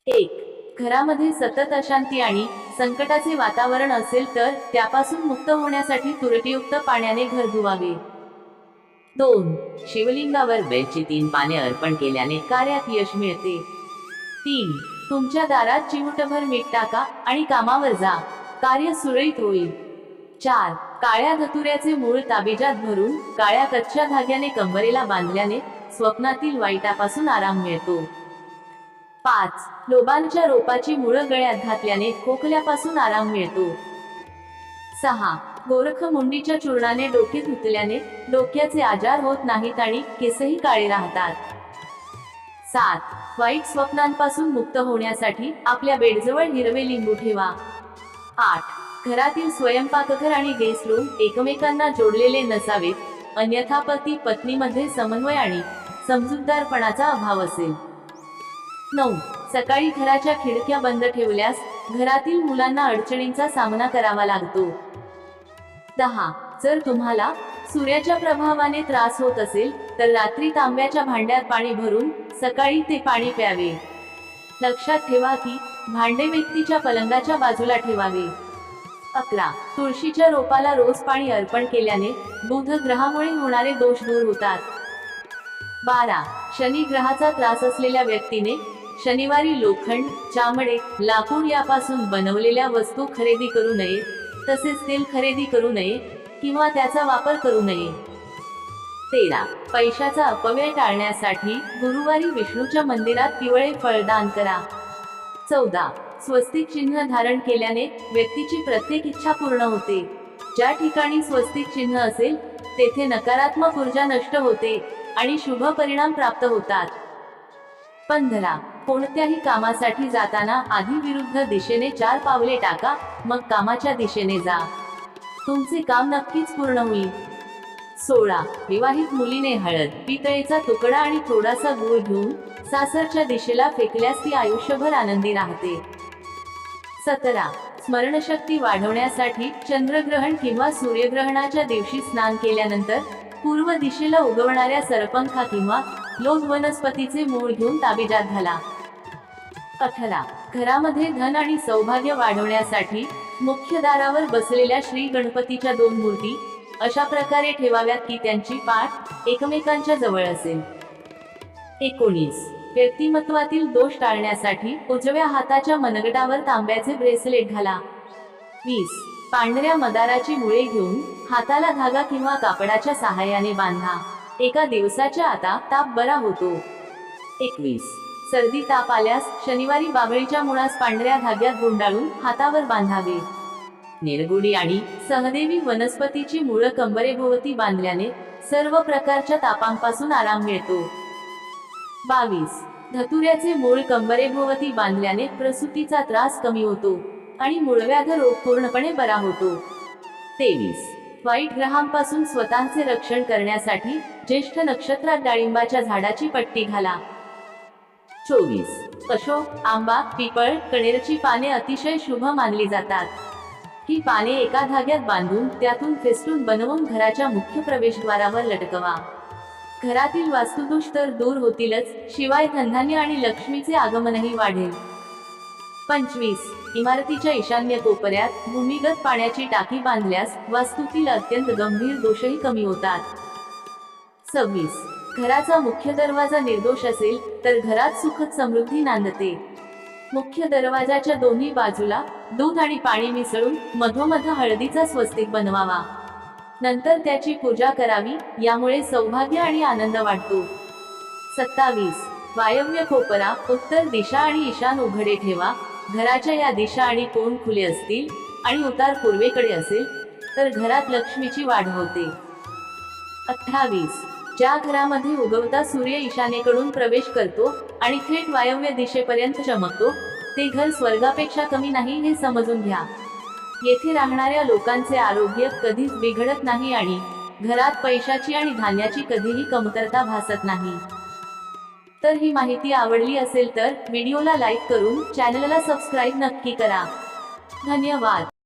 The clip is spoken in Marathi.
एक, घरामध्ये सतत अशांती आणि संकटाचे वातावरण असेल तर त्यापासून मुक्त होण्यासाठी तुरटीयुक्त पाण्याने घर धुवावे. 2, शिवलिंगावर बेलची 3 पाने अर्पण केल्याने कार्यात यश मिळते. 3, तुमच्या दारात चिमूटभर मीठ टाका आणि कामावर जा, कार्य सुरळीत होईल. 4, काळ्या धतुऱ्याचे मूळ ताबिजात भरून काळ्या कच्च्या धाग्याने कंबरेला बांधल्याने स्वप्नातील वाईटापासून आराम मिळतो. 5, लोबानच्या रोपाची मुळं गळ्यात घातल्याने खोकल्यापासून आराम मिळतो. 6, गोरखमुंडीच्या चूर्णाने डोके धुतल्याने डोक्याचे आजार होत नाहीत आणि केसही काळे राहतात. 7, वाईट स्वप्नांपासून मुक्त होण्यासाठी आपल्या बेडजवळ हिरवे लिंबू ठेवा. 8, घरातील स्वयंपाकघर आणि गेस्ट रूम एकमेकांना जोडलेले नसावेत, अन्यथा पती पत्नीमध्ये समन्वय आणि समजूतदारपणाचा अभाव असेल. 9, सकाळी घराच्या खिडक्या बंद ठेवल्यास घरातील मुलांना अडचणींचा सामना करावा लागतो. 10, जर तुम्हाला सूर्याच्या प्रभावाने त्रास होत असेल तर रात्री तांब्याच्या भांड्यात पाणी भरून सकाळी ते पाणी प्यावे. लक्षात ठेवा की भांडे व्यक्तीच्या पलंगाच्या बाजूला ठेवावे. 11, तुळशीच्या रोपाला रोज पाणी अर्पण केल्याने बुध ग्रहामुळे होणारे दोष दूर होतात. 12, शनी ग्रहाचा त्रास असलेल्या व्यक्तीने शनिवारी लोखंड, चामडे, लाकूड यापासून बनवलेल्या वस्तू खरेदी करू नये, तसेच तेल खरेदी करू नये किंवा त्याचा वापर करू नये. 13, पैशाचा अपव्यय टाळण्यासाठी गुरुवारी विष्णूच्या मंदिरात पिवळे फळ दान करा. 14, स्वस्तिक चिन्ह धारण केल्याने व्यक्तीची प्रत्येक इच्छा पूर्ण होते. ज्या ठिकाणी स्वस्तिक चिन्ह असेल तेथे नकारात्मक ऊर्जा नष्ट होते आणि शुभ परिणाम प्राप्त होतात. 15, कोणत्याही कामासाठी जाताना आधी विरुद्ध दिशेने 4 पावले टाका, मग कामाच्या दिशेने जा. तुमचे काम नक्कीच पूर्ण होईल. 16, विवाहित मुलीने हळद, पितळेचा तुकडा आणि थोडासा गूळ घेऊन सासरच्या दिशेला फेकल्यास ती आयुष्यभर आनंदी राहते. 17, स्मरणशक्ती वाढवण्यासाठी चंद्रग्रहण किंवा सूर्यग्रहणाच्या दिवशी स्नान केल्यानंतर पूर्व दिशेला उगवणाऱ्या सरपंखा किंवा लोभ वनस्पतीचे मूळ घेऊन ताबिजात घाला. 18, घरामध्ये धन आणि सौभाग्य वाढवण्यासाठी मुख्य दारावर बसलेल्या श्री गणपतीच्या 2 मूर्ती अशा प्रकारे ठेवाव्यात की त्यांची पाठ एकमेकांच्या जवळ असेल. 19, व्यक्तिमत्वातील दोष टाळण्यासाठी उजव्या हाताच्या मनगटावर तांब्याचे ब्रेसलेट घाला. 20, पांढऱ्या मदाराची मुळे घेऊन हाताला धागा किंवा कापडाच्या सहाय्याने बांधा. एका दिवसाच्या आता ताप बरा होतो. 21, सर्दी ताप आल्यास शनिवारी बाभळीच्या मुळास पांढऱ्या धाग्यात गुंडाळून हातावर बांधावे. निरगुडी आणि सहदेवी वनस्पतीची मुळं कंबरेभोवती बांधल्याने सर्व प्रकारच्या तापांपासून आराम मिळतो. 22, धतुऱ्याचे मूळ कंबरेभोवती बांधल्याने प्रसूतीचा त्रास कमी होतो आणि मूळव्याध रोग पूर्णपणे बरा होतो. 23, वाईट ग्रहांपासून स्वतःचे रक्षण करण्यासाठी ज्येष्ठ नक्षत्रात डाळिंबाच्या झाडाची पट्टी घाला. 24, अशोक, आंबा, पिपळ, कणेरची पाने अतिशय शुभ मानली जातात. ही पाने एका धाग्यात बांधून त्यातून फेस्टून बनवून घराच्या मुख्य प्रवेशद्वारावर लटकवा. घरातील वास्तुदोष तर दूर होतीलच, शिवाय धनधान्य आणि लक्ष्मीचे आगमनही वाढेल. 25, इमारतीच्या ईशान्य कोपऱ्यात भूमिगत पाण्याची टाकी बांधल्यास वास्तूतील अत्यंत गंभीर दोषही कमी होतात. 26, घराचा मुख्य दरवाजा निर्दोष असेल तर घरात सुख समृद्धी नांदते. मुख्य दरवाजाच्या दोन्ही बाजूला दूध आणि पाणी मिसळून मधोमध हळदीचा स्वस्तिक बनवावा. नंतर त्याची पूजा करावी, यामुळे सौभाग्य आणि आनंद वाढतो. 27, वायव्य कोपरा, उत्तर दिशा आणि ईशान उघडे ठेवा. घराच्या या दिशा आणि कोन खुले असतील आणि उतार पूर्वेकडे असेल तर घरात लक्ष्मीची वाढ होते. 28, ज्या घरामध्ये उगवता सूर्य ईशान्येकडून प्रवेश करतो आणि थेट वायव्य दिशेपर्यंत चमकतो ते घर स्वर्गापेक्षा कमी नाही हे समजून घ्या. येथे राहणाऱ्या लोकांचे आरोग्य कधीच बिघडत नाही आणि घरात पैशाची आणि धान्याची कधीही कमतरता भासत नाही. तर ही माहिती आवडली असेल तर व्हिडिओला लाईक करून चॅनलला सबस्क्राईब नक्की करा. धन्यवाद.